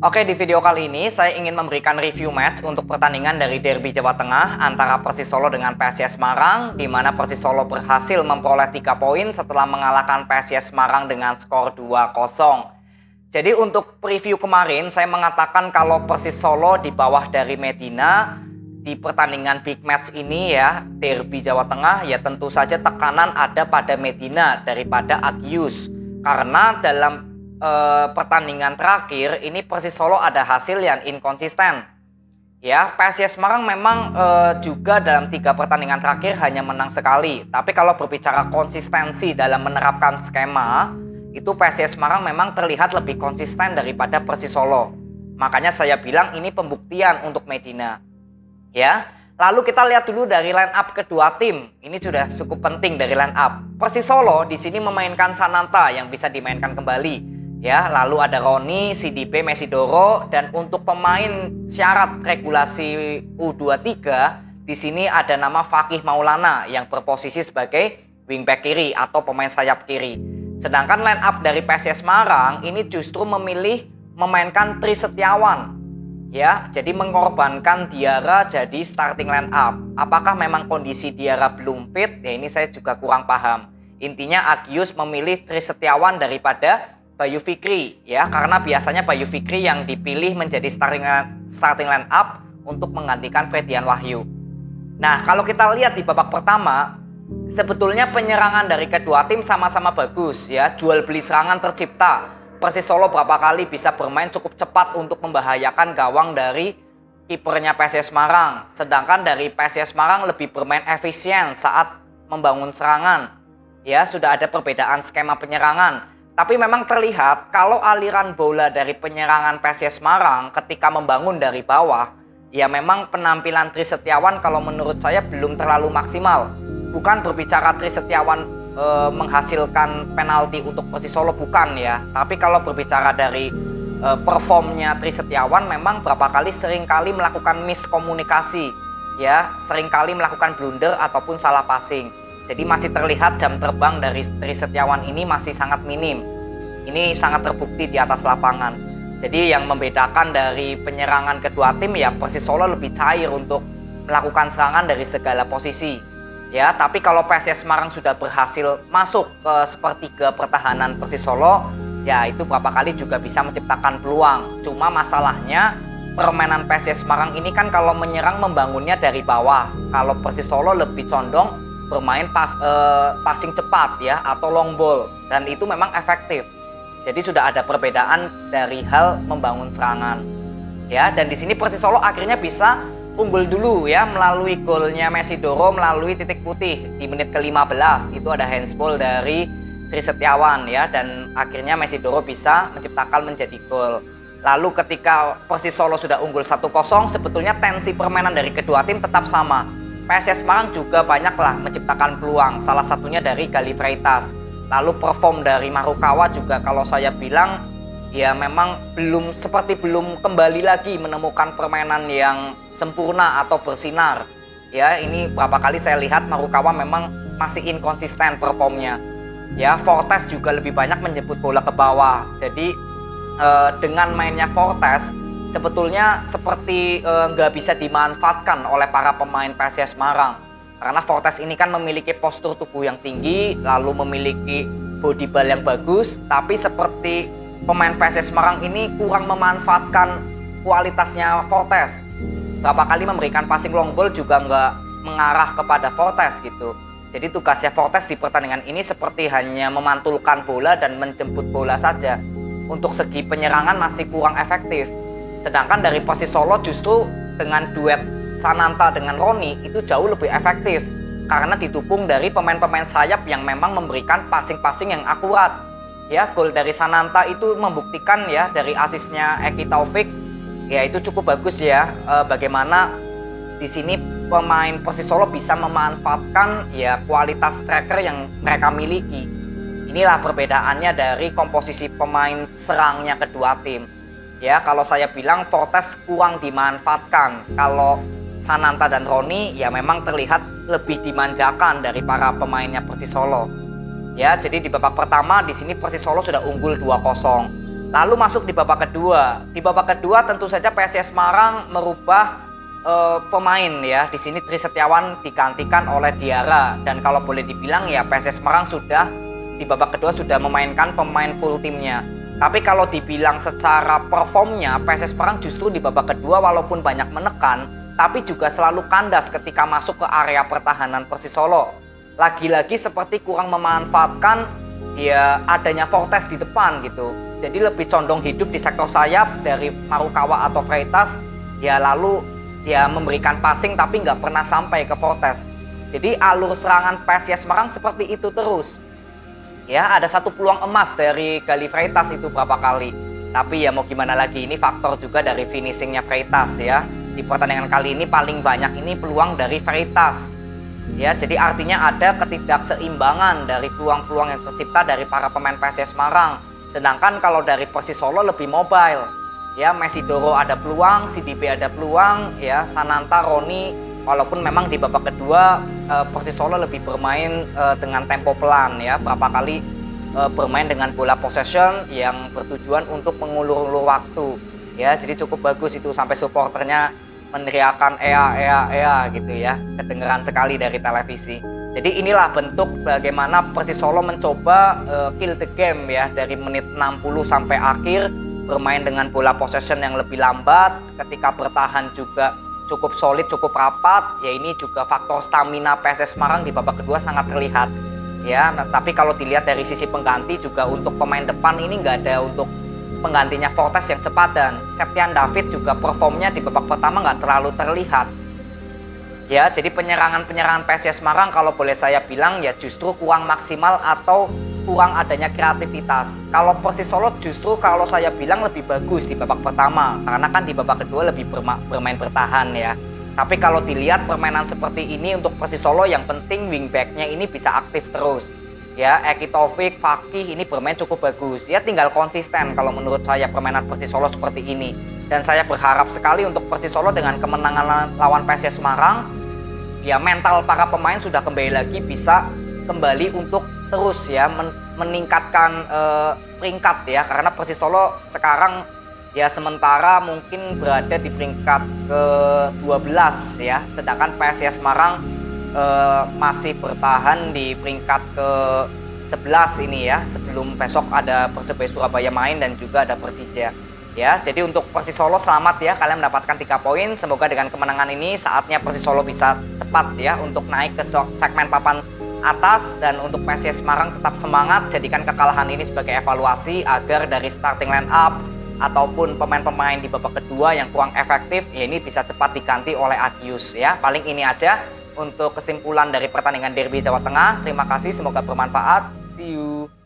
Oke, di video kali ini saya ingin memberikan review match untuk pertandingan dari Derby Jawa Tengah antara Persis Solo dengan PSIS Semarang, di mana Persis Solo berhasil memperoleh 3 poin setelah mengalahkan PSIS Semarang dengan skor 2-0. Jadi untuk preview kemarin saya mengatakan kalau Persis Solo di bawah dari Medina di pertandingan big match ini ya, Derby Jawa Tengah, ya tentu saja tekanan ada pada Medina daripada Agius. Karena dalam pertandingan terakhir ini Persis Solo ada hasil yang inkonsisten. Ya, PSIS Semarang memang juga dalam 3 pertandingan terakhir hanya menang sekali. Tapi kalau berbicara konsistensi dalam menerapkan skema, itu PSIS Semarang memang terlihat lebih konsisten daripada Persis Solo. Makanya saya bilang ini pembuktian untuk Medina. Ya, lalu kita lihat dulu dari line up kedua tim. Ini sudah cukup penting dari line up. Persis Solo di sini memainkan Sananta yang bisa dimainkan kembali. Ya, lalu ada Roni, CDP, Mesidoro, dan untuk pemain syarat regulasi U23 di sini ada nama Fakih Maulana yang berposisi sebagai wingback kiri atau pemain sayap kiri. Sedangkan line up dari PSIS Semarang ini justru memilih memainkan Tri Setiawan. Ya, jadi mengorbankan Diarra jadi starting line up. Apakah memang kondisi Diarra belum fit? Ya, ini saya juga kurang paham. Intinya Agius memilih Tri Setiawan daripada Bayu Fikri, ya, karena biasanya Bayu Fikri yang dipilih menjadi starting line up untuk menggantikan Fredian Wahyu. Nah, kalau kita lihat di babak pertama, sebetulnya penyerangan dari kedua tim sama-sama bagus, ya, jual beli serangan tercipta. Persis Solo berapa kali bisa bermain cukup cepat untuk membahayakan gawang dari kipernya PSIS Semarang, sedangkan dari PSIS Semarang lebih bermain efisien saat membangun serangan. Ya, sudah ada perbedaan skema penyerangan. Tapi memang terlihat kalau aliran bola dari penyerangan PSIS Semarang ketika membangun dari bawah, ya memang penampilan Tri Setiawan kalau menurut saya belum terlalu maksimal. Bukan berbicara Tri Setiawan menghasilkan penalti untuk Persis Solo, bukan ya. Tapi kalau berbicara dari performnya Tri Setiawan, memang berapa kali seringkali melakukan miskomunikasi, ya, seringkali melakukan blunder ataupun salah passing. Jadi masih terlihat jam terbang dari Tri Setiawan ini masih sangat minim. Ini sangat terbukti di atas lapangan. Jadi yang membedakan dari penyerangan kedua tim ya Persis Solo lebih cair untuk melakukan serangan dari segala posisi. Ya, tapi kalau PSIS Semarang sudah berhasil masuk ke sepertiga pertahanan Persis Solo, ya itu berapa kali juga bisa menciptakan peluang. Cuma masalahnya permainan PSIS Semarang ini kan kalau menyerang membangunnya dari bawah. Kalau Persis Solo lebih condong bermain passing cepat ya atau long ball, dan itu memang efektif. Jadi sudah ada perbedaan dari hal membangun serangan. Ya, dan di sini Persis Solo akhirnya bisa unggul dulu ya melalui golnya Mesidoro melalui titik putih di menit ke-15. Itu ada handsball dari Tri Setiawan ya, dan akhirnya Mesidoro bisa menciptakan menjadi gol. Lalu ketika Persis Solo sudah unggul 1-0, sebetulnya tensi permainan dari kedua tim tetap sama. PSIS Semarang juga banyaklah menciptakan peluang, salah satunya dari Gali Freitas. Lalu perform dari Marukawa juga kalau saya bilang ya memang belum kembali lagi menemukan permainan yang sempurna atau bersinar. Ya, ini berapa kali saya lihat Marukawa memang masih inkonsisten performnya. Ya, Fortes juga lebih banyak menjemput bola ke bawah. Jadi dengan mainnya Fortes sebetulnya seperti nggak bisa dimanfaatkan oleh para pemain PSIS Semarang. Karena Fortes ini kan memiliki postur tubuh yang tinggi, lalu memiliki body ball yang bagus, tapi seperti pemain PSIS Semarang ini kurang memanfaatkan kualitasnya Fortes. Berapa kali memberikan passing long ball juga nggak mengarah kepada Fortes gitu. Jadi tugasnya Fortes di pertandingan ini seperti hanya memantulkan bola dan menjemput bola saja. Untuk segi penyerangan masih kurang efektif. Sedangkan dari Persis Solo justru dengan duet Sananta dengan Roni itu jauh lebih efektif. Karena didukung dari pemain-pemain sayap yang memang memberikan passing-passing yang akurat. Ya, gol dari Sananta itu membuktikan ya dari asisnya Eki Taufik. Ya, itu cukup bagus ya. Bagaimana di sini pemain Persis Solo bisa memanfaatkan ya kualitas striker yang mereka miliki. Inilah perbedaannya dari komposisi pemain serangnya kedua tim. Ya, kalau saya bilang Fortes kurang dimanfaatkan. Kalau Sananta dan Roni ya memang terlihat lebih dimanjakan dari para pemainnya Persis Solo. Ya, jadi di babak pertama di sini Persis Solo sudah unggul 2-0. Lalu masuk di babak kedua. Di babak kedua tentu saja PSIS Semarang merubah pemain ya. Di sini Tri Setiawan digantikan oleh Diarra, dan kalau boleh dibilang ya PSIS Semarang sudah di babak kedua sudah memainkan pemain full timnya. Tapi kalau dibilang secara performnya, PSIS Semarang justru di babak kedua walaupun banyak menekan, tapi juga selalu kandas ketika masuk ke area pertahanan Persis Solo. Lagi-lagi seperti kurang memanfaatkan ya adanya Fortes di depan gitu. Jadi lebih condong hidup di sektor sayap dari Marukawa atau Freitas, ya lalu dia memberikan passing tapi nggak pernah sampai ke Fortes. Jadi alur serangan PSIS Semarang seperti itu terus. Ya, ada satu peluang emas dari Gali Freitas itu berapa kali. Tapi ya mau gimana lagi, ini faktor juga dari finishingnya Freitas ya. Di pertandingan kali ini paling banyak ini peluang dari Freitas. Ya, jadi artinya ada ketidakseimbangan dari peluang-peluang yang tercipta dari para pemain PSIS Semarang. Sedangkan kalau dari Persis Solo lebih mobile. Ya, Mesidoro ada peluang, CDB ada peluang, ya, Sananta, Roni, walaupun memang di babak kedua Persis Solo lebih bermain dengan tempo pelan ya, berapa kali bermain dengan bola possession yang bertujuan untuk mengulur-ulur waktu. Ya, jadi cukup bagus itu sampai supporternya meneriakan ea gitu ya, kedengeran sekali dari televisi. Jadi inilah bentuk bagaimana Persis Solo mencoba kill the game ya, dari menit 60 sampai akhir bermain dengan bola possession yang lebih lambat, ketika bertahan juga cukup solid, cukup rapat. Ya, ini juga faktor stamina PSIS Semarang di babak kedua sangat terlihat. Ya, nah, tapi kalau dilihat dari sisi pengganti juga untuk pemain depan ini nggak ada untuk penggantinya Fortes yang sepadan. Septian David juga performnya di babak pertama nggak terlalu terlihat. Ya, jadi penyerangan PSIS Semarang kalau boleh saya bilang ya justru kurang maksimal atau kurang adanya kreativitas. Kalau Persis Solo justru kalau saya bilang lebih bagus di babak pertama, karena kan di babak kedua lebih bermain bertahan ya. Tapi kalau dilihat permainan seperti ini untuk Persis Solo, yang penting wingbacknya ini bisa aktif terus. Ya, Eki Taufik, Fakih ini bermain cukup bagus. Ya, tinggal konsisten kalau menurut saya permainan Persis Solo seperti ini. Dan saya berharap sekali untuk Persis Solo dengan kemenangan lawan PSIS Semarang, ya mental para pemain sudah kembali lagi bisa kembali untuk terus ya meningkatkan peringkat ya, karena Persis Solo sekarang ya sementara mungkin berada di peringkat ke-12 ya, sedangkan PSIS Semarang masih bertahan di peringkat ke-11 ini ya, sebelum besok ada Persebaya Surabaya main dan juga ada Persija. Ya, jadi untuk Persis Solo selamat ya, kalian mendapatkan 3 poin. Semoga dengan kemenangan ini saatnya Persis Solo bisa cepat ya untuk naik ke segmen papan atas, dan untuk PSIS Semarang tetap semangat, jadikan kekalahan ini sebagai evaluasi agar dari starting line up ataupun pemain-pemain di babak kedua yang kurang efektif ya ini bisa cepat diganti oleh Agius ya. Paling ini aja untuk kesimpulan dari pertandingan Derby Jawa Tengah. Terima kasih, semoga bermanfaat. See you.